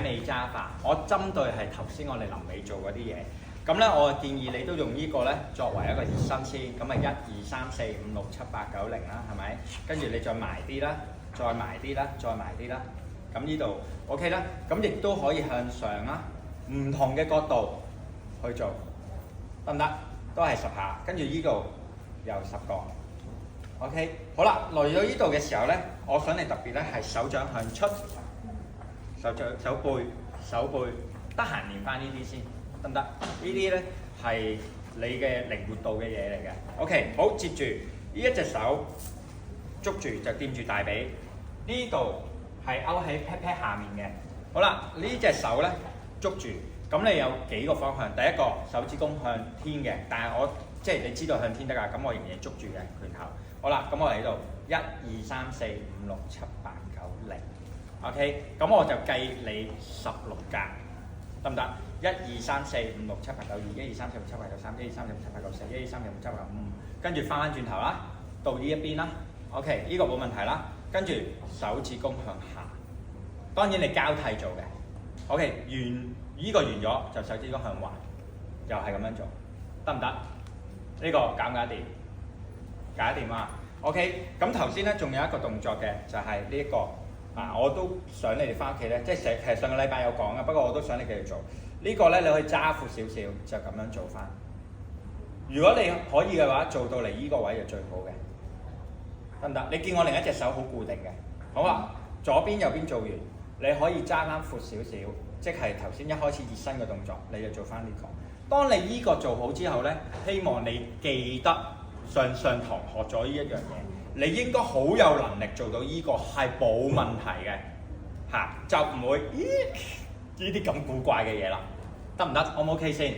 尾揸法，我針對係頭先我哋臨尾做嗰啲嘢。咁咧，我建議你都用呢個咧作為一個熱身先。咁啊，1、2、3、4、5、6、7、8、9、0啦，係咪？跟住你再埋啲啦，再埋啲啦，再埋啲啦。咁呢度 OK 啦。咁亦都可以向上啦，唔同嘅角度去做，得唔得？都係10下。跟住呢度又10個。OK， 好啦，來到呢度嘅時候咧，我想你特別咧係手掌向出，手背，得閒練翻呢啲先。得唔得？呢啲咧係你嘅靈活度嘅嘢嚟嘅。OK， 好，接住呢一隻手捉住就掂住大髀，呢度係勾喺 pat pat 下面嘅。好啦，呢隻手咧捉住，咁你有幾個方向？第一個手指公向天嘅，但係我即係你知道向天得㗎，咁我仍然捉住嘅拳頭。好啦，咁我嚟呢度1、2、3、4、5、6、7、8、9、0。OK， 咁我就計你16格，得唔得？1、2、3、4、5、6、7、8、9、2，1、2、3、4、5、7、8、9、3，1、2、3、4、5、7、8、9、4，1、2、3、4、5、7、8、9、5，跟住翻轉頭啦，到呢一邊啦。OK， 呢個冇問題啦。跟住手指公向下，當然你交替做嘅。OK， 呢個完咗就手指公向橫，又係咁樣做，得唔得？呢個搞唔搞掂？搞掂啊。OK， 咁頭先咧仲有一個動作嘅，就係呢一個。我都想你哋翻屋企咧，即係其實上個禮拜有講嘅，不過我都想你繼續做。呢個咧你可以揸闊少少，就咁樣做翻。如果你可以嘅話，做到嚟呢個位就最好嘅，得唔得？你見我另一隻手好固定嘅，好啦，左邊右邊做完，你可以揸啱闊少少，即係頭先一開始熱身嘅動作，你就做翻呢個。當你呢個做好之後咧，希望你記得上堂學咗呢一樣嘢。你應該好有能力做到呢個係冇問題嘅，就唔會呢啲咁古怪嘅嘢啦，得唔得？O 唔 OK 先